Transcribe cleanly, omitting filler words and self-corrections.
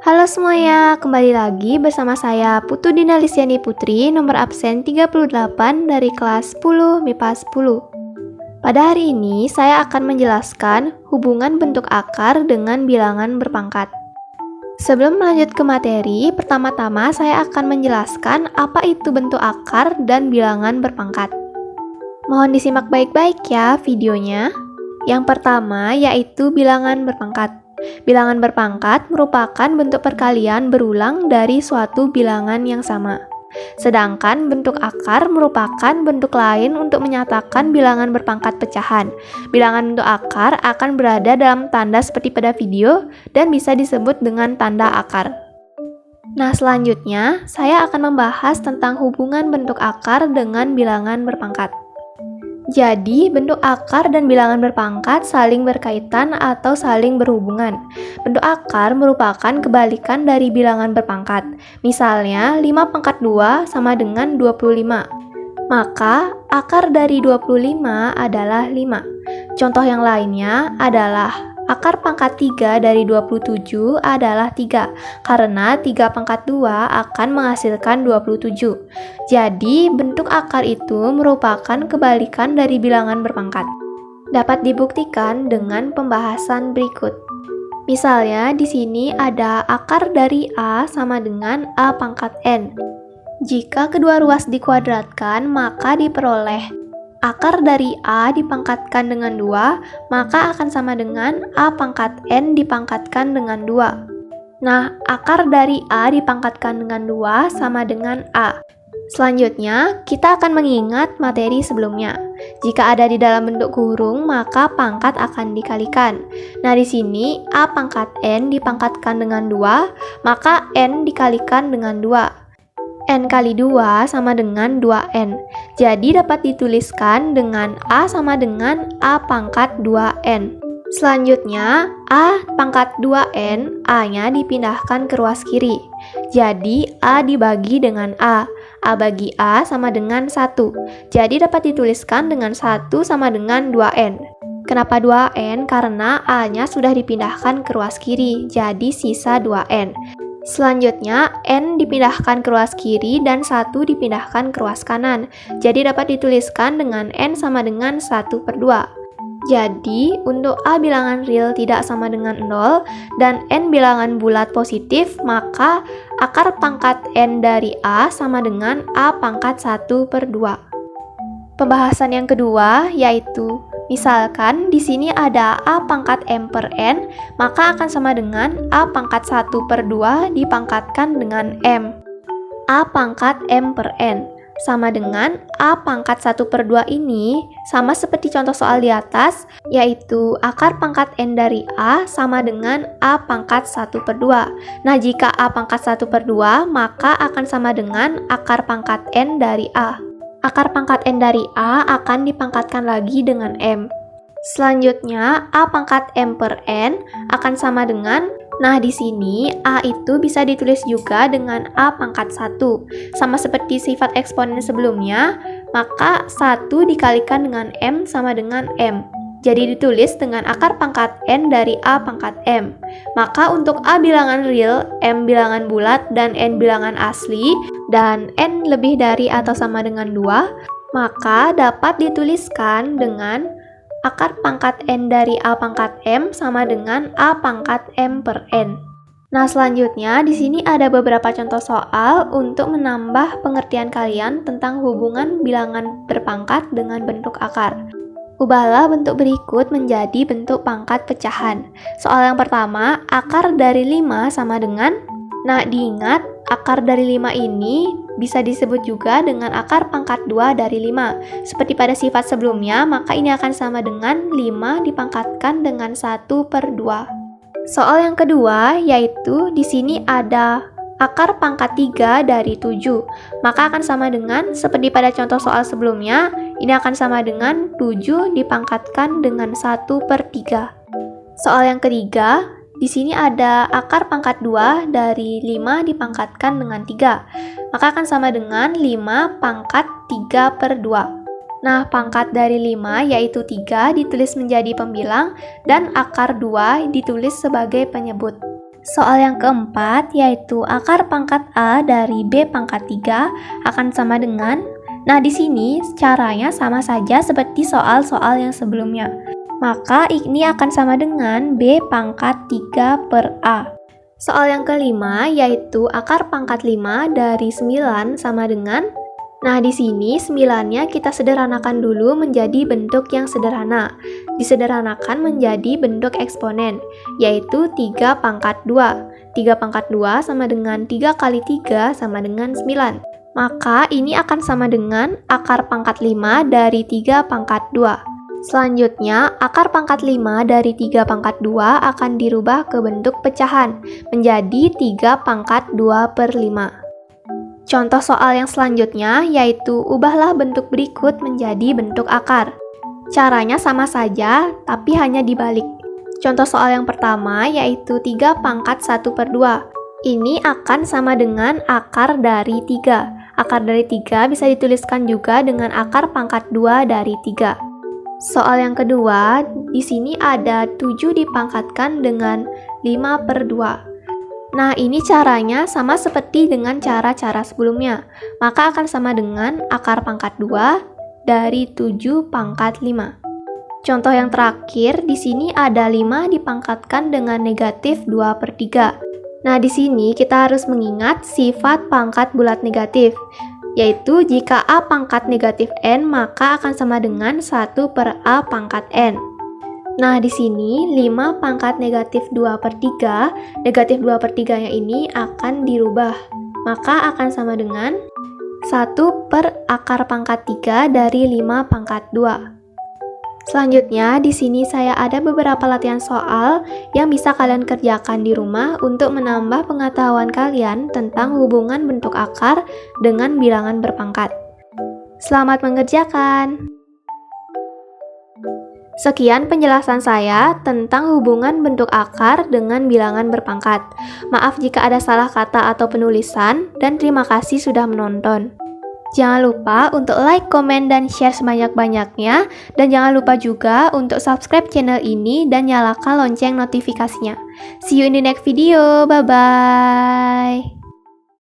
Halo semuanya, kembali lagi bersama saya Putu Dina Listiani Putri, nomor absen 38 dari kelas 10 MIPA 10. Pada hari ini, saya akan menjelaskan hubungan bentuk akar dengan bilangan berpangkat. Sebelum melanjut ke materi, pertama-tama saya akan menjelaskan apa itu bentuk akar dan bilangan berpangkat. Mohon disimak baik-baik ya videonya. Yang pertama yaitu bilangan berpangkat. Bilangan berpangkat merupakan bentuk perkalian berulang dari suatu bilangan yang sama. Sedangkan bentuk akar merupakan bentuk lain untuk menyatakan bilangan berpangkat pecahan. Bilangan bentuk akar akan berada dalam tanda seperti pada video dan bisa disebut dengan tanda akar. Nah, selanjutnya saya akan membahas tentang hubungan bentuk akar dengan bilangan berpangkat. Jadi, bentuk akar dan bilangan berpangkat saling berkaitan atau saling berhubungan. Bentuk akar merupakan kebalikan dari bilangan berpangkat. Misalnya, 5 pangkat 2 sama dengan 25. Maka, akar dari 25 adalah 5. Contoh yang lainnya adalah akar pangkat 3 dari 27 adalah 3, karena 3 pangkat 2 akan menghasilkan 27. Jadi, bentuk akar itu merupakan kebalikan dari bilangan berpangkat. Dapat dibuktikan dengan pembahasan berikut. Misalnya, di sini ada akar dari A sama dengan A pangkat N. Jika kedua ruas dikuadratkan, maka diperoleh akar dari A dipangkatkan dengan 2, maka akan sama dengan A pangkat N dipangkatkan dengan 2. Nah, akar dari A dipangkatkan dengan 2 sama dengan A. Selanjutnya, kita akan mengingat materi sebelumnya. Jika ada di dalam bentuk kurung, maka pangkat akan dikalikan. Nah, di sini A pangkat N dipangkatkan dengan 2, maka N dikalikan dengan 2. N kali 2 sama dengan 2N. Jadi dapat dituliskan dengan A sama dengan A pangkat 2N. Selanjutnya, A pangkat 2N, A-nya dipindahkan ke ruas kiri. Jadi A dibagi dengan A. A bagi A sama dengan 1. Jadi dapat dituliskan dengan 1 sama dengan 2N. Kenapa 2N? Karena A-nya sudah dipindahkan ke ruas kiri. Jadi sisa 2N. Selanjutnya, N dipindahkan ke ruas kiri dan 1 dipindahkan ke ruas kanan. Jadi dapat dituliskan dengan N sama dengan 1/2. Jadi, untuk A bilangan real tidak sama dengan 0 dan N bilangan bulat positif, maka akar pangkat N dari A sama dengan A pangkat 1/2. Pembahasan yang kedua yaitu misalkan di sini ada A pangkat M per N, maka akan sama dengan A pangkat 1/2 dipangkatkan dengan M. A pangkat M per N sama dengan A pangkat 1/2 ini sama seperti contoh soal di atas, yaitu akar pangkat N dari A sama dengan A pangkat 1/2. Nah, jika A pangkat 1/2, maka akan sama dengan akar pangkat N dari A. Akar pangkat N dari A akan dipangkatkan lagi dengan M. Selanjutnya, A pangkat M per N akan sama dengan, nah di sini A itu bisa ditulis juga dengan A pangkat 1. Sama seperti sifat eksponen sebelumnya, maka 1 dikalikan dengan M sama dengan M. Jadi ditulis dengan akar pangkat N dari A pangkat M. Maka untuk A bilangan real, M bilangan bulat, dan N bilangan asli, dan N lebih dari atau sama dengan 2, maka dapat dituliskan dengan akar pangkat N dari A pangkat M sama dengan A pangkat M per N. Nah, selanjutnya di sini ada beberapa contoh soal untuk menambah pengertian kalian tentang hubungan bilangan berpangkat dengan bentuk akar. Ubahlah bentuk berikut menjadi bentuk pangkat pecahan. Soal yang pertama, akar dari 5 sama dengan, nah diingat akar dari 5 ini bisa disebut juga dengan akar pangkat 2 dari 5. Seperti pada sifat sebelumnya, maka ini akan sama dengan 5 dipangkatkan dengan 1/2. Soal yang kedua yaitu di sini ada akar pangkat 3 dari 7, maka akan sama dengan seperti pada contoh soal sebelumnya, ini akan sama dengan 7 dipangkatkan dengan 1/3. Soal yang ketiga, di sini ada akar pangkat 2 dari 5 dipangkatkan dengan 3, maka akan sama dengan 5 pangkat 3/2. Nah, pangkat dari 5 yaitu 3 ditulis menjadi pembilang dan akar 2 ditulis sebagai penyebut. Soal yang keempat yaitu akar pangkat A dari B pangkat 3 akan sama dengan. Nah, di sini caranya sama saja seperti soal-soal yang sebelumnya. Maka ini akan sama dengan B pangkat 3 per A. Soal yang kelima yaitu akar pangkat 5 dari 9 sama dengan. Nah, di sini 9-nya kita sederhanakan dulu menjadi bentuk yang sederhana. Disederhanakan menjadi bentuk eksponen, yaitu 3 pangkat 2. 3 pangkat 2 sama dengan 3 kali 3 sama dengan 9. Maka ini akan sama dengan akar pangkat 5 dari 3 pangkat 2. Selanjutnya, akar pangkat 5 dari 3 pangkat 2 akan dirubah ke bentuk pecahan, menjadi 3 pangkat 2 per 5. Contoh soal yang selanjutnya yaitu ubahlah bentuk berikut menjadi bentuk akar. Caranya sama saja, tapi hanya dibalik. Contoh soal yang pertama yaitu 3 pangkat 1 per 2. Ini akan sama dengan akar dari 3. Akar dari 3 bisa dituliskan juga dengan akar pangkat 2 dari 3. Soal yang kedua, di sini ada 7 dipangkatkan dengan 5 per 2. Nah, ini caranya sama seperti dengan cara-cara sebelumnya. Maka akan sama dengan akar pangkat 2 dari 7 pangkat 5. Contoh yang terakhir, di sini ada 5 dipangkatkan dengan negatif 2 per 3. Nah, di sini kita harus mengingat sifat pangkat bulat negatif, yaitu jika A pangkat negatif N, maka akan sama dengan 1 per A pangkat N. Nah, di sini 5 pangkat negatif 2 per 3, negatif 2 per 3-nya ini akan dirubah. Maka akan sama dengan 1 per akar pangkat 3 dari 5 pangkat 2. Selanjutnya, di sini saya ada beberapa latihan soal yang bisa kalian kerjakan di rumah untuk menambah pengetahuan kalian tentang hubungan bentuk akar dengan bilangan berpangkat. Selamat mengerjakan! Sekian penjelasan saya tentang hubungan bentuk akar dengan bilangan berpangkat. Maaf jika ada salah kata atau penulisan, dan terima kasih sudah menonton. Jangan lupa untuk like, komen, dan share sebanyak-banyaknya, dan jangan lupa juga untuk subscribe channel ini dan nyalakan lonceng notifikasinya. See you in the next video, bye-bye!